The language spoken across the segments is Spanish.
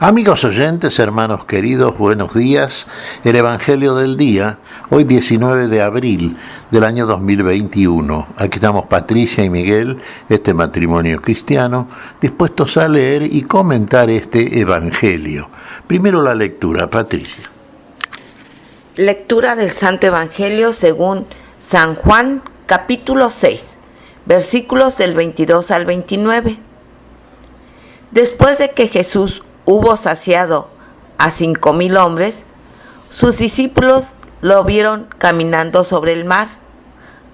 Amigos oyentes, hermanos queridos, buenos días. El Evangelio del día, hoy 19 de abril del año 2021. Aquí estamos Patricia y Miguel, este matrimonio cristiano, dispuestos a leer y comentar este Evangelio. Primero la lectura, Patricia. Lectura del Santo Evangelio según San Juan, capítulo 6, versículos del 22 al 29. Después de que Jesús hubo saciado a 5,000 hombres, sus discípulos lo vieron caminando sobre el mar.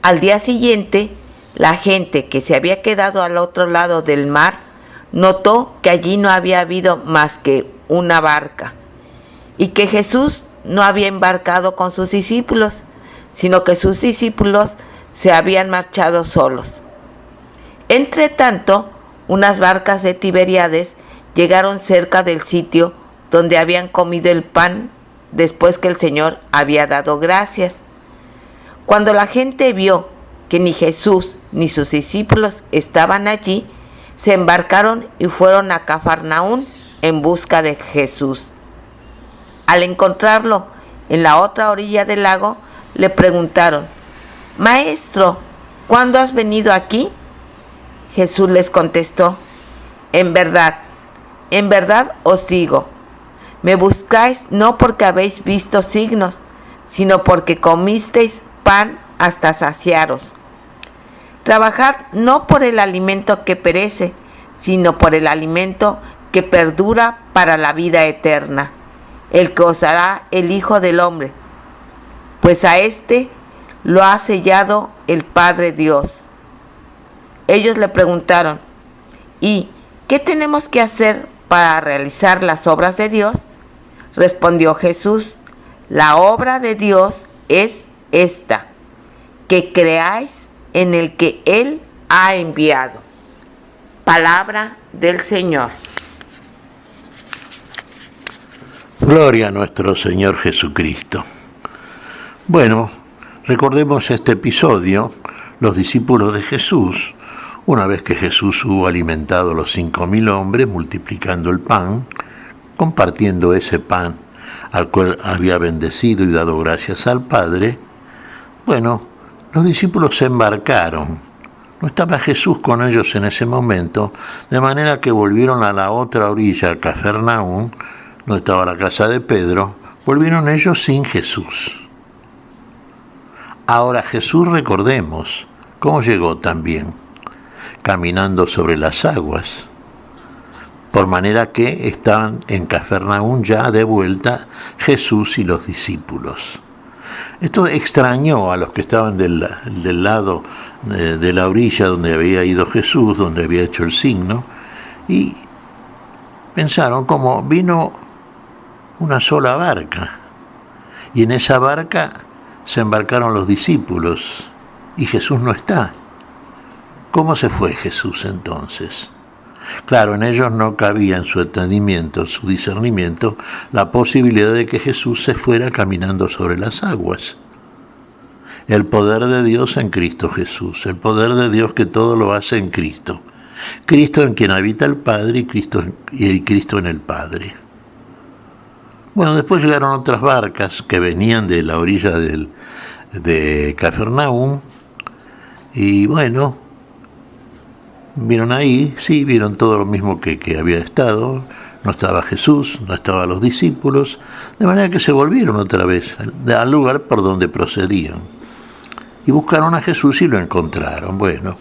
Al día siguiente, la gente que se había quedado al otro lado del mar notó que allí no había habido más que una barca y que Jesús no había embarcado con sus discípulos, sino que sus discípulos se habían marchado solos. Entretanto, unas barcas de Tiberíades llegaron cerca del sitio donde habían comido el pan después que el Señor había dado gracias. Cuando la gente vio que ni Jesús ni sus discípulos estaban allí, se embarcaron y fueron a Cafarnaún en busca de Jesús. Al encontrarlo en la otra orilla del lago, le preguntaron: «Maestro, ¿cuándo has venido aquí?» Jesús les contestó: en verdad os digo, me buscáis no porque habéis visto signos, sino porque comisteis pan hasta saciaros. Trabajad no por el alimento que perece, sino por el alimento que perdura para la vida eterna, el que os dará el Hijo del Hombre, pues a éste lo ha sellado el Padre Dios. Ellos le preguntaron: ¿y qué tenemos que hacer para realizar las obras de Dios? Respondió Jesús: la obra de Dios es esta, que creáis en el que Él ha enviado. Palabra del Señor. Gloria a nuestro Señor Jesucristo. Bueno, recordemos este episodio. Los discípulos de Jesús, una vez que Jesús hubo alimentado a los 5,000 hombres, multiplicando el pan, compartiendo ese pan al cual había bendecido y dado gracias al Padre, bueno, los discípulos se embarcaron. No estaba Jesús con ellos en ese momento, de manera que volvieron a la otra orilla, a Cafarnaún, donde estaba la casa de Pedro. Volvieron ellos sin Jesús. Ahora Jesús, recordemos, ¿cómo llegó también? Caminando sobre las aguas, por manera que estaban en Cafarnaún ya de vuelta Jesús y los discípulos. Esto extrañó a los que estaban del lado de la orilla donde había ido Jesús, donde había hecho el signo, y pensaron: como vino una sola barca, y en esa barca se embarcaron los discípulos, y Jesús no está. ¿Cómo se fue Jesús entonces? Claro, en ellos no cabía, en su entendimiento, en su discernimiento, la posibilidad de que Jesús se fuera caminando sobre las aguas. El poder de Dios en Cristo Jesús, el poder de Dios que todo lo hace en Cristo. Cristo en quien habita el Padre y Cristo en el Padre. Bueno, después llegaron otras barcas que venían de la orilla de Cafarnaún, y bueno, vieron ahí, sí, vieron todo lo mismo que había estado. No estaba Jesús, no estaban los discípulos, de manera que se volvieron otra vez al lugar por donde procedían. Y buscaron a Jesús y lo encontraron. Bueno,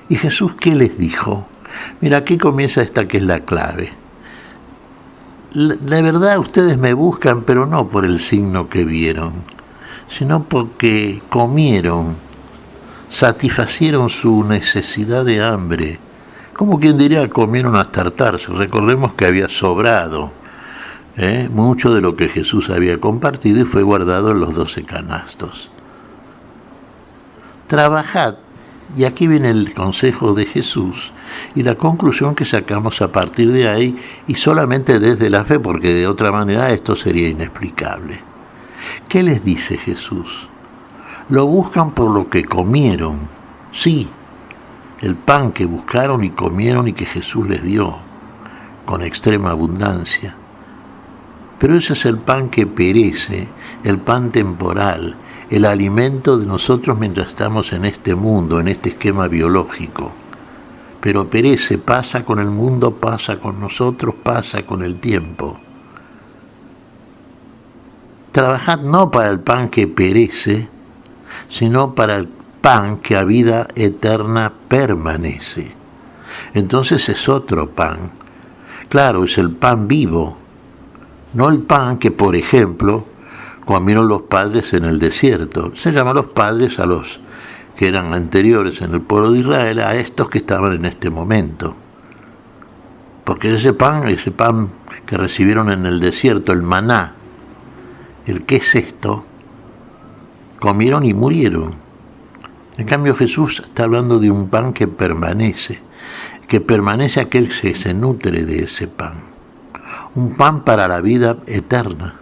¿y Jesús qué les dijo? Mira, aquí comienza esta que es la clave. La verdad, ustedes me buscan, pero no por el signo que vieron, sino porque comieron, satisfacieron su necesidad de hambre. Como quien diría, comieron hasta hartarse. Recordemos que había sobrado mucho de lo que Jesús había compartido y fue guardado en los 12 canastos. Trabajad, y aquí viene el consejo de Jesús y la conclusión que sacamos a partir de ahí, y solamente desde la fe, porque de otra manera esto sería inexplicable. ¿Qué les dice Jesús? Lo buscan por lo que comieron, sí, el pan que buscaron y comieron y que Jesús les dio. con extrema abundancia. Pero ese es el pan que perece, el pan temporal, el alimento de nosotros mientras estamos en este mundo, en este esquema biológico. Pero perece, pasa con el mundo, pasa con nosotros, pasa con el tiempo. Trabajad no para el pan que perece, sino para el pan que a vida eterna permanece. Entonces es otro pan. Claro, es el pan vivo, no el pan que, por ejemplo, comieron los padres en el desierto. Se llaman los padres a los que eran anteriores en el pueblo de Israel, a estos que estaban en este momento. Porque ese pan que recibieron en el desierto, el maná, el qué es esto, comieron y murieron. En cambio Jesús está hablando de un pan que permanece aquel que se nutre de ese pan. Un pan para la vida eterna.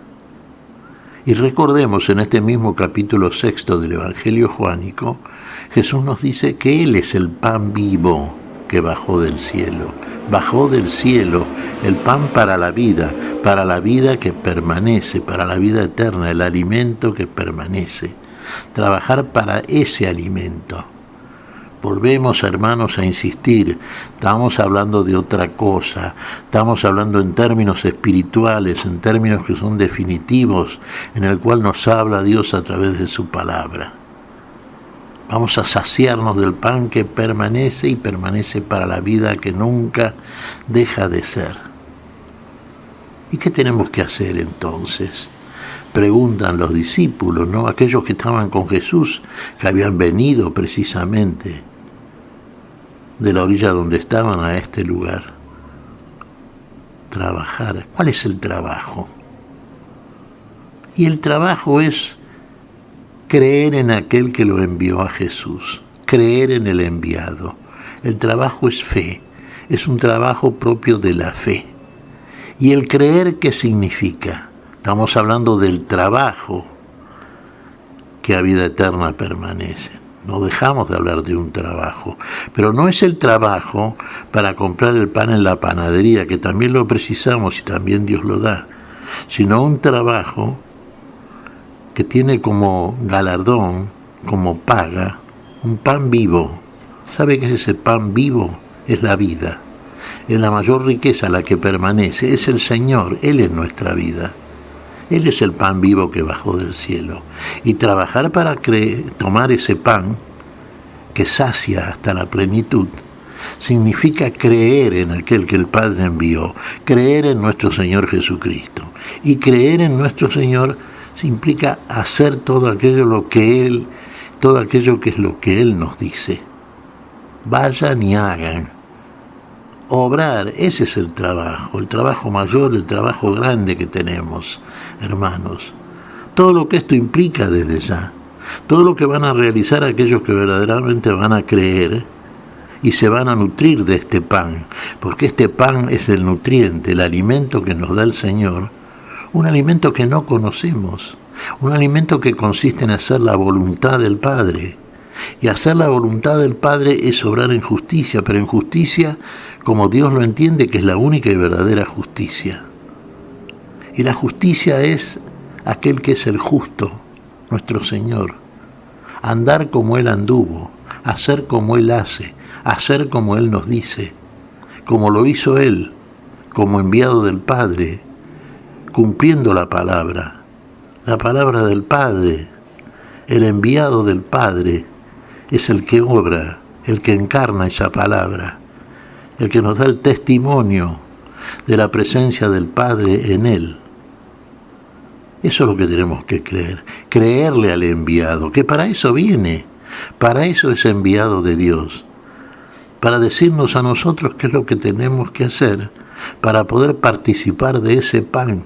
Y recordemos, en este mismo capítulo 6 del Evangelio juánico, Jesús nos dice que Él es el pan vivo que bajó del cielo. Bajó del cielo el pan para la vida que permanece, para la vida eterna, el alimento que permanece. Trabajar para ese alimento. Volvemos, hermanos, a insistir, estamos hablando de otra cosa, estamos hablando en términos espirituales, en términos que son definitivos, en el cual nos habla Dios a través de su palabra. Vamos a saciarnos del pan que permanece y permanece para la vida que nunca deja de ser. ¿Y qué tenemos que hacer entonces? Preguntan los discípulos, ¿no? Aquellos que estaban con Jesús, que habían venido precisamente de la orilla donde estaban a este lugar. Trabajar. ¿Cuál es el trabajo? Y el trabajo es creer en aquel que lo envió a Jesús, creer en el enviado. El trabajo es fe, es un trabajo propio de la fe. ¿Y el creer qué significa? Estamos hablando del trabajo que a vida eterna permanece. No dejamos de hablar de un trabajo, pero no es el trabajo para comprar el pan en la panadería, que también lo precisamos y también Dios lo da, sino un trabajo que tiene como galardón, como paga, un pan vivo. ¿Sabe qué es ese pan vivo? Es la vida. Es la mayor riqueza la que permanece, es el Señor, Él es nuestra vida. Él es el pan vivo que bajó del cielo. Y trabajar para tomar ese pan que sacia hasta la plenitud, significa creer en aquel que el Padre envió, creer en nuestro Señor Jesucristo. Y creer en nuestro Señor implica hacer todo aquello que es lo que Él nos dice. Vayan y hagan. Obrar, ese es el trabajo mayor, el trabajo grande que tenemos, hermanos. Todo lo que esto implica desde ya, todo lo que van a realizar aquellos que verdaderamente van a creer y se van a nutrir de este pan, porque este pan es el nutriente, el alimento que nos da el Señor, un alimento que no conocemos, un alimento que consiste en hacer la voluntad del Padre. Y hacer la voluntad del Padre es obrar en justicia, pero en justicia como Dios lo entiende, que es la única y verdadera justicia. Y la justicia es aquel que es el justo, nuestro Señor. Andar como Él anduvo, hacer como Él hace, hacer como Él nos dice, como lo hizo Él, como enviado del Padre, cumpliendo la palabra del Padre. El enviado del Padre es el que obra, el que encarna esa palabra, el que nos da el testimonio de la presencia del Padre en Él. Eso es lo que tenemos que creer, creerle al enviado, que para eso viene, para eso es enviado de Dios, para decirnos a nosotros qué es lo que tenemos que hacer para poder participar de ese pan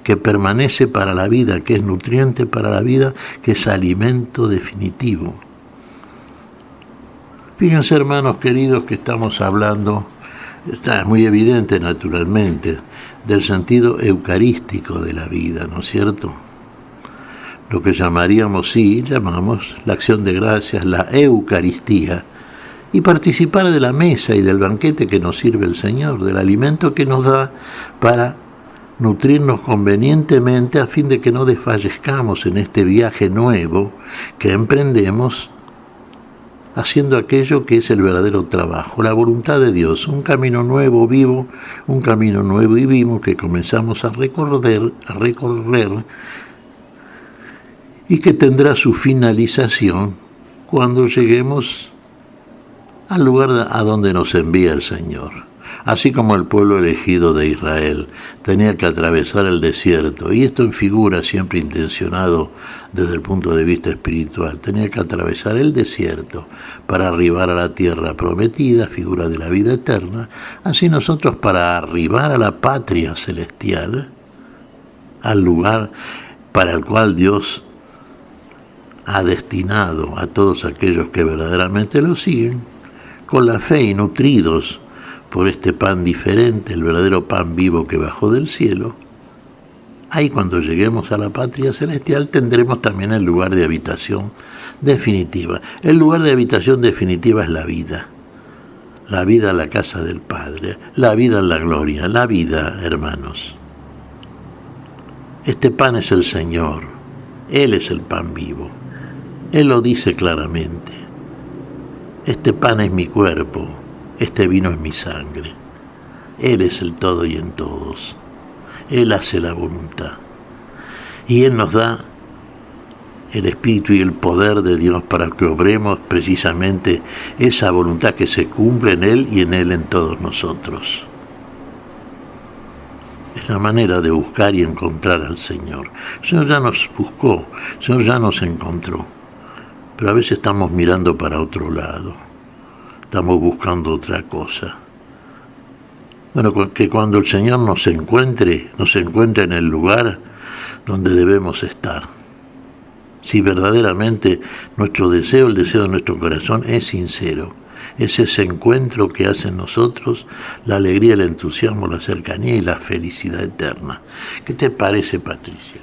que permanece para la vida, que es nutriente para la vida, que es alimento definitivo. Fíjense, hermanos queridos, que estamos hablando, está muy evidente naturalmente, del sentido eucarístico de la vida, ¿no es cierto? Lo que llamamos la acción de gracias, la Eucaristía, y participar de la mesa y del banquete que nos sirve el Señor, del alimento que nos da para nutrirnos convenientemente a fin de que no desfallezcamos en este viaje nuevo que emprendemos haciendo aquello que es el verdadero trabajo, la voluntad de Dios, un camino nuevo vivo, un camino nuevo y vivo que comenzamos a recorrer y que tendrá su finalización cuando lleguemos al lugar a donde nos envía el Señor. Así como el pueblo elegido de Israel tenía que atravesar el desierto, y esto en figura siempre intencionado desde el punto de vista espiritual, tenía que atravesar el desierto para arribar a la tierra prometida, figura de la vida eterna, así nosotros para arribar a la patria celestial, al lugar para el cual Dios ha destinado a todos aquellos que verdaderamente lo siguen, con la fe y nutridos por este pan diferente, el verdadero pan vivo que bajó del cielo. Ahí cuando lleguemos a la patria celestial tendremos también el lugar de habitación definitiva. El lugar de habitación definitiva es la vida en la casa del Padre, la vida en la gloria, la vida, hermanos. Este pan es el Señor, Él es el pan vivo, Él lo dice claramente. Este pan es mi cuerpo, este vino es mi sangre. Él es el todo y en todos. Él hace la voluntad. Y Él nos da el espíritu y el poder de Dios para que obremos precisamente esa voluntad que se cumple en Él y en Él en todos nosotros. Es la manera de buscar y encontrar al Señor. El Señor ya nos buscó, el Señor ya nos encontró. Pero a veces estamos mirando para otro lado. Estamos buscando otra cosa. Bueno, que cuando el Señor nos encuentre en el lugar donde debemos estar. Si verdaderamente nuestro deseo, el deseo de nuestro corazón es sincero, es ese encuentro que hace en nosotros la alegría, el entusiasmo, la cercanía y la felicidad eterna. ¿Qué te parece, Patricia?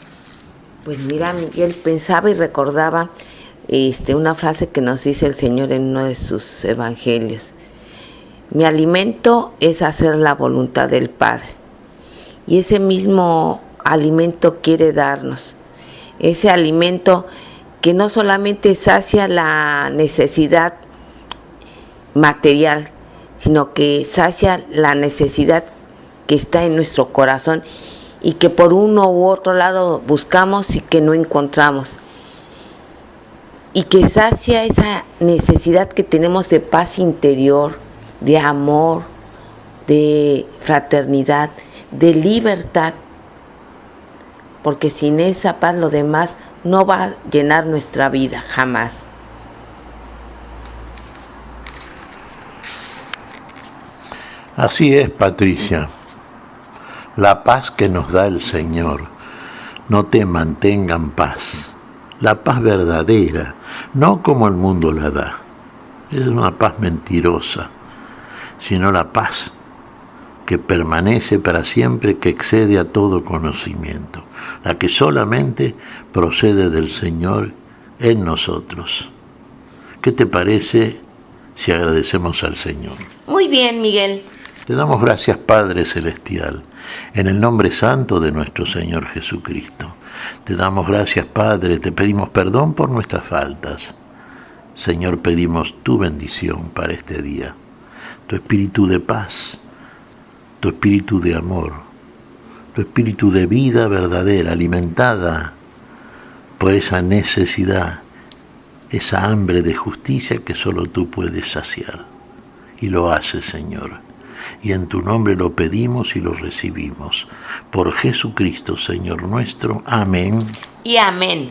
Pues mira, Miguel, pensaba y recordaba una frase que nos dice el Señor en uno de sus evangelios. Mi alimento es hacer la voluntad del Padre. Y ese mismo alimento quiere darnos. Ese alimento que no solamente sacia la necesidad material, sino que sacia la necesidad que está en nuestro corazón y que por uno u otro lado buscamos y que no encontramos. Y que sacia esa necesidad que tenemos de paz interior, de amor, de fraternidad, de libertad. Porque sin esa paz lo demás no va a llenar nuestra vida, jamás. Así es, Patricia. La paz que nos da el Señor. No te mantengan paz. La paz verdadera, no como el mundo la da. Es una paz mentirosa, sino la paz que permanece para siempre, que excede a todo conocimiento, la que solamente procede del Señor en nosotros. ¿Qué te parece si agradecemos al Señor? Muy bien, Miguel. Te damos gracias, Padre Celestial, en el nombre santo de nuestro Señor Jesucristo. Te damos gracias, Padre, te pedimos perdón por nuestras faltas. Señor, pedimos tu bendición para este día, tu espíritu de paz, tu espíritu de amor, tu espíritu de vida verdadera, alimentada por esa necesidad, esa hambre de justicia que solo tú puedes saciar. Y lo haces, Señor. Y en tu nombre lo pedimos y lo recibimos. Por Jesucristo, Señor nuestro. Amén. Y amén.